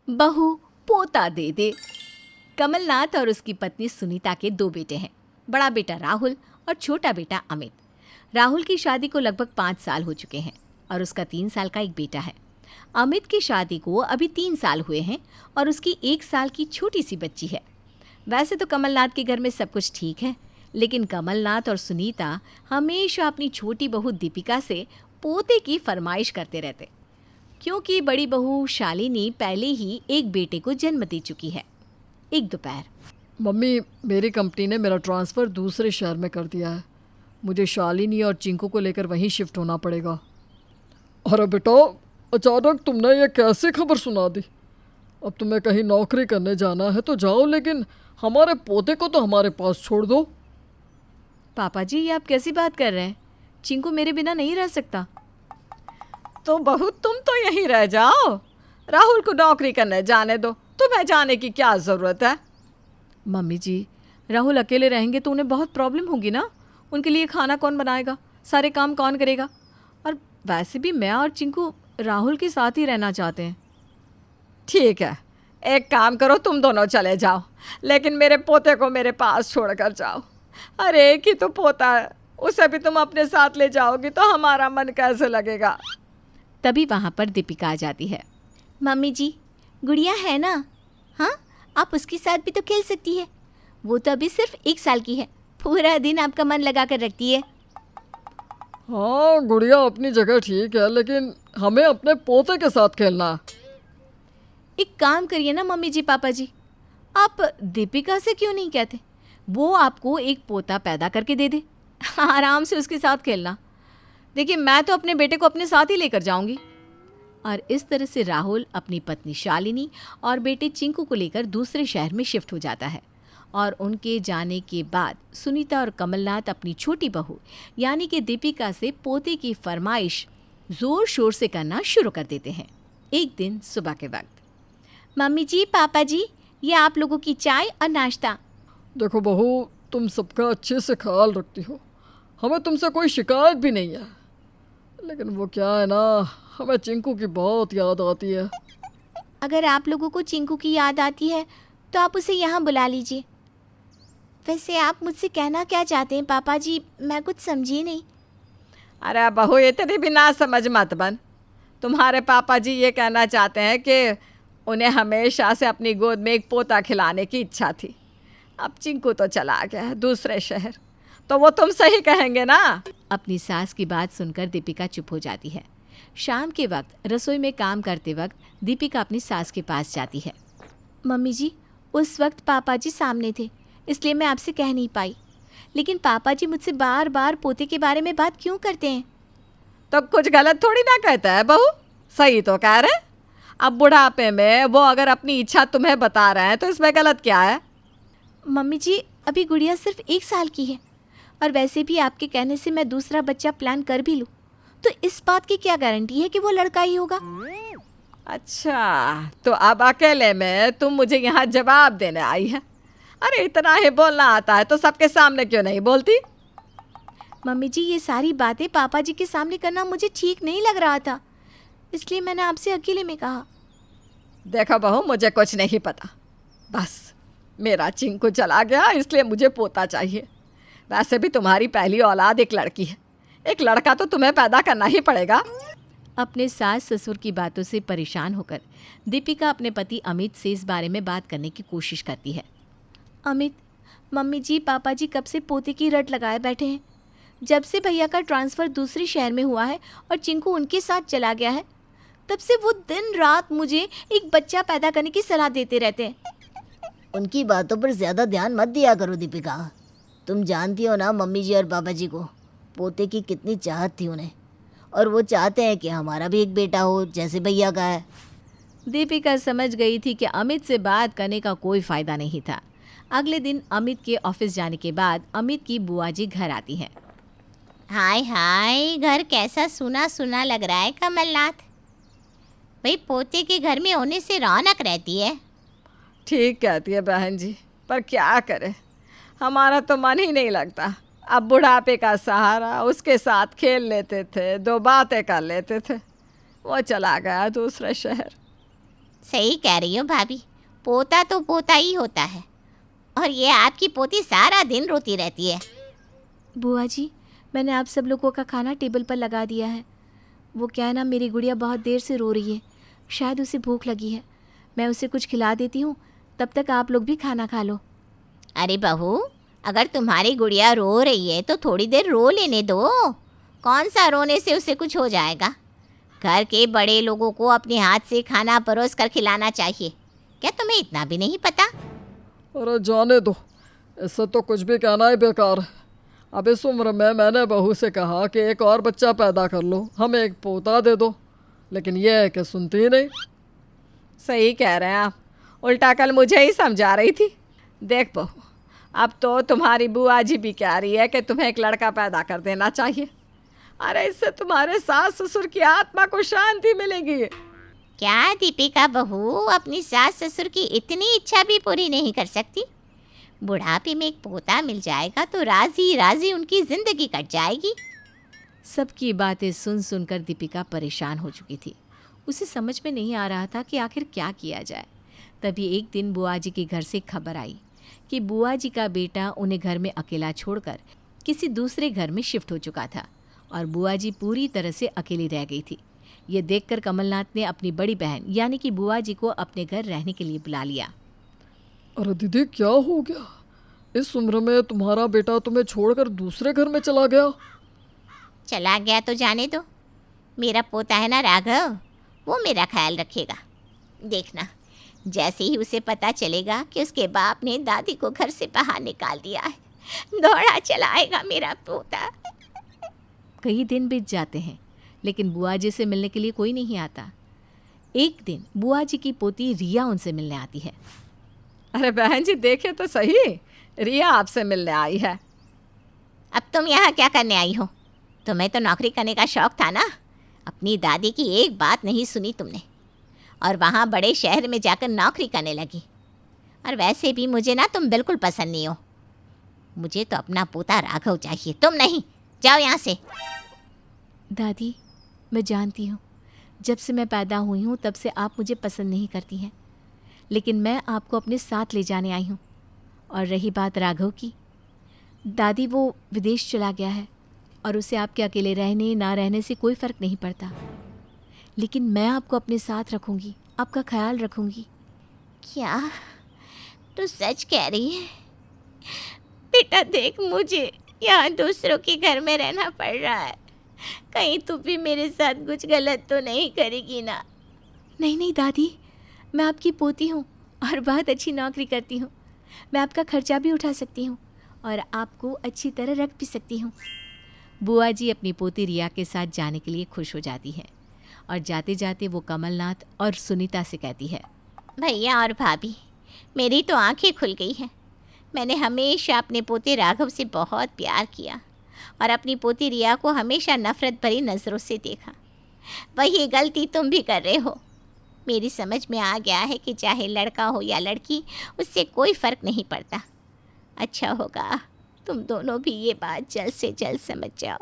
बहू पोता दे दे। कमलनाथ और उसकी पत्नी सुनीता के दो बेटे हैं, बड़ा बेटा राहुल और छोटा बेटा अमित। राहुल की शादी को लगभग 5 साल हो चुके हैं और उसका 3 साल का एक बेटा है। अमित की शादी को अभी 3 साल हुए हैं और उसकी 1 साल की छोटी सी बच्ची है। वैसे तो कमलनाथ के घर में सब कुछ ठीक है, लेकिन कमलनाथ और सुनीता हमेशा अपनी छोटी बहू दीपिका से पोते की फरमाइश करते रहते, क्योंकि बड़ी बहू शालिनी पहले ही एक बेटे को जन्म दे चुकी है। एक दोपहर, मम्मी, मेरी कंपनी ने मेरा ट्रांसफ़र दूसरे शहर में कर दिया है। मुझे शालिनी और चिंकू को लेकर वहीं शिफ्ट होना पड़ेगा। अरे बेटा, अचानक तुमने ये कैसी खबर सुना दी? अब तुम्हें कहीं नौकरी करने जाना है तो जाओ, लेकिन हमारे पोते को तो हमारे पास छोड़ दो। पापा जी, ये आप कैसी बात कर रहे हैं? चिंकू मेरे बिना नहीं रह सकता। तो बहू, तुम तो यहीं रह जाओ। राहुल को नौकरी करने जाने दो, तुम्हें जाने की क्या ज़रूरत है? मम्मी जी, राहुल अकेले रहेंगे तो उन्हें बहुत प्रॉब्लम होगी ना। उनके लिए खाना कौन बनाएगा, सारे काम कौन करेगा? और वैसे भी मैं और चिंकू राहुल के साथ ही रहना चाहते हैं। ठीक है, एक काम करो, तुम दोनों चले जाओ, लेकिन मेरे पोते को मेरे पास छोड़कर जाओ। अरे एक ही तो पोता है, उसे भी तुम अपने साथ ले जाओगी तो हमारा मन कैसे लगेगा? तभी वहाँ पर दीपिका आ जाती है। मम्मी जी, गुड़िया है ना? हाँ, आप उसके साथ भी तो खेल सकती है। वो तो अभी सिर्फ 1 साल की है, पूरा दिन आपका मन लगा कर रखती है। हाँ, गुड़िया अपनी जगह ठीक है, लेकिन हमें अपने पोते के साथ खेलना है। एक काम करिए ना मम्मी जी, पापा जी, आप दीपिका से क्यों नहीं कहते? वो आपको एक पोता पैदा करके दे दे, आराम से उसके साथ खेलना। देखिए, मैं तो अपने बेटे को अपने साथ ही लेकर जाऊंगी। और इस तरह से राहुल अपनी पत्नी शालिनी और बेटे चिंकू को लेकर दूसरे शहर में शिफ्ट हो जाता है। और उनके जाने के बाद सुनीता और कमलनाथ अपनी छोटी बहू यानी कि दीपिका से पोते की फरमाइश ज़ोर शोर से करना शुरू कर देते हैं। एक दिन सुबह के वक्त, मम्मी जी, पापा जी, ये आप लोगों की चाय और नाश्ता। देखो बहू, तुम सबका अच्छे से ख्याल रखती हो, हमें तुमसे कोई शिकायत भी नहीं है। लेकिन वो क्या है ना, हमें चिंकू की बहुत याद आती है। अगर आप लोगों को चिंकू की याद आती है तो आप उसे यहाँ बुला लीजिए। वैसे आप मुझसे कहना क्या चाहते हैं पापा जी? मैं कुछ समझी नहीं। अरे बहू, इतनी भी ना समझ मत बन। तुम्हारे पापा जी ये कहना चाहते हैं कि उन्हें हमेशा से अपनी गोद में एक पोता खिलाने की इच्छा थी। अब चिंकू तो चला गया है दूसरे शहर, तो वो तुमसे ही कहेंगे ना। अपनी सास की बात सुनकर दीपिका चुप हो जाती है। शाम के वक्त रसोई में काम करते वक्त दीपिका अपनी सास के पास जाती है। मम्मी जी, उस वक्त पापा जी सामने थे, इसलिए मैं आपसे कह नहीं पाई। लेकिन पापा जी मुझसे बार बार पोते के बारे में बात क्यों करते हैं? तो कुछ गलत थोड़ी ना कहता है बहू, सही तो कह रहे। अब बुढ़ापे में वो अगर अपनी इच्छा तुम्हें बता रहे हैं तो इसमें गलत क्या है? मम्मी जी, अभी गुड़िया सिर्फ 1 साल की है, और वैसे भी आपके कहने से मैं दूसरा बच्चा प्लान कर भी लूँ तो इस बात की क्या गारंटी है कि वो लड़का ही होगा? अच्छा, तो अब अकेले में तुम मुझे यहाँ जवाब देने आई है? अरे इतना ही बोलना आता है तो सबके सामने क्यों नहीं बोलती? मम्मी जी, ये सारी बातें पापा जी के सामने करना मुझे ठीक नहीं लग रहा था, इसलिए मैंने आपसे अकेले में कहा। देखो बहू, मुझे कुछ नहीं पता, बस मेरा चिंकू चला गया इसलिए मुझे पोता चाहिए। वैसे भी तुम्हारी पहली औलाद एक लड़की है, एक लड़का तो तुम्हें पैदा करना ही पड़ेगा। अपने सास ससुर की बातों से परेशान होकर दीपिका अपने पति अमित से इस बारे में बात करने की कोशिश करती है। अमित, मम्मी जी, पापा जी कब से पोते की रट लगाए बैठे हैं। जब से भैया का ट्रांसफ़र दूसरे शहर में हुआ है और चिंकू उनके साथ चला गया है, तब से वो दिन रात मुझे एक बच्चा पैदा करने की सलाह देते रहते हैं। उनकी बातों पर ज़्यादा ध्यान मत दिया करो दीपिका। तुम जानती हो ना मम्मी जी और पापा जी को पोते की कितनी चाहत थी उन्हें, और वो चाहते हैं कि हमारा भी एक बेटा हो जैसे भैया का है। दीपिका समझ गई थी कि अमित से बात करने का कोई फ़ायदा नहीं था। अगले दिन अमित के ऑफिस जाने के बाद अमित की बुआ जी घर आती हैं। हाय हाय, घर कैसा सुना सुना लग रहा है कमलनाथ। भाई, पोते के घर में होने से रौनक रहती है। ठीक कहती है बहन जी, पर क्या करें, हमारा तो मन ही नहीं लगता। अब बुढ़ापे का सहारा, उसके साथ खेल लेते थे, 2 बातें कर लेते थे, वो चला गया दूसरे शहर। सही कह रही हो भाभी, पोता तो पोता ही होता है। और ये आपकी पोती सारा दिन रोती रहती है। बुआ जी, मैंने आप सब लोगों का खाना टेबल पर लगा दिया है। वो क्या है ना, मेरी गुड़िया बहुत देर से रो रही है, शायद उसे भूख लगी है। मैं उसे कुछ खिला देती हूँ, तब तक आप लोग भी खाना खा लो। अरे बहू, अगर तुम्हारी गुड़िया रो रही है तो थोड़ी देर रो लेने दो। कौन सा रोने से उसे कुछ हो जाएगा। घर के बड़े लोगों को अपने हाथ से खाना परोस कर खिलाना चाहिए। क्या तुम्हें इतना भी नहीं पता? अरे जाने दो, इससे तो कुछ भी कहना ही बेकार है। अब इस उम्र में मैंने बहू से कहा कि एक और बच्चा पैदा कर लो, हमें एक पोता दे दो, लेकिन यह है कि सुनती ही नहीं। सही कह रहे हैं आप, उल्टा कल मुझे ही समझा रही थी। देख बहू, अब तो तुम्हारी बुआ जी भी कह रही है कि तुम्हें एक लड़का पैदा कर देना चाहिए। अरे इससे तुम्हारे सास ससुर की आत्मा को शांति मिलेगी। क्या दीपिका बहू अपनी सास ससुर की इतनी इच्छा भी पूरी नहीं कर सकती? बुढ़ापे में एक पोता मिल जाएगा तो राजी राजी उनकी जिंदगी कट जाएगी। सबकी बातें सुन सुनकर दीपिका परेशान हो चुकी थी। उसे समझ में नहीं आ रहा था कि आखिर क्या किया जाए। तभी एक दिन बुआ जी के घर से खबर आई कि बुआ जी का बेटा उन्हें घर में अकेला छोड़कर किसी दूसरे घर में शिफ्ट हो चुका था और बुआ जी पूरी तरह से अकेली रह गई थी। ये देखकर कमलनाथ ने अपनी बड़ी बहन यानी कि बुआ जी को अपने घर रहने के लिए बुला लिया। अरे दीदी, क्या हो गया? इस उम्र में तुम्हारा बेटा तुम्हें छोड़कर दूसरे घर में चला गया? चला गया तो जाने दो, मेरा पोता है ना राघव, वो मेरा ख्याल रखेगा। देखना, जैसे ही उसे पता चलेगा कि उसके बाप ने दादी को घर से बाहर निकाल दिया है, दौड़ा चला आएगा मेरा पोता। कई दिन बीत जाते हैं लेकिन बुआ जी से मिलने के लिए कोई नहीं आता। एक दिन बुआ जी की पोती रिया उनसे मिलने आती है। अरे बहन जी, देखे तो सही, रिया आपसे मिलने आई है। अब तुम यहाँ क्या करने आई हो? तुम्हें तो नौकरी करने का शौक था ना। अपनी दादी की एक बात नहीं सुनी तुमने और वहाँ बड़े शहर में जाकर नौकरी करने लगी। और वैसे भी मुझे ना तुम बिल्कुल पसंद नहीं हो। मुझे तो अपना पोता राघव चाहिए, तुम नहीं। जाओ यहाँ से। दादी, मैं जानती हूँ जब से मैं पैदा हुई हूँ तब से आप मुझे पसंद नहीं करती हैं, लेकिन मैं आपको अपने साथ ले जाने आई हूँ। और रही बात राघव की, दादी वो विदेश चला गया है और उसे आपके अकेले रहने ना रहने से कोई फ़र्क नहीं पड़ता, लेकिन मैं आपको अपने साथ रखूँगी, आपका ख्याल रखूँगी। क्या तू सच कह रही है? बेटा देख, मुझे यहाँ दूसरों के घर में रहना पड़ रहा है। कहीं तू भी मेरे साथ कुछ गलत तो नहीं करेगी ना? नहीं नहीं दादी, मैं आपकी पोती हूँ और बहुत अच्छी नौकरी करती हूँ। मैं आपका खर्चा भी उठा सकती हूँ और आपको अच्छी तरह रख भी सकती हूँ। बुआ जी अपनी पोती रिया के साथ जाने के लिए खुश हो जाती है और जाते जाते वो कमलनाथ और सुनीता से कहती है, भैया और भाभी, मेरी तो आंखें खुल गई हैं। मैंने हमेशा अपने पोते राघव से बहुत प्यार किया और अपनी पोती रिया को हमेशा नफ़रत भरी नज़रों से देखा। वही गलती तुम भी कर रहे हो। मेरी समझ में आ गया है कि चाहे लड़का हो या लड़की, उससे कोई फ़र्क नहीं पड़ता। अच्छा होगा तुम दोनों भी ये बात जल्द से जल्द समझ जाओ।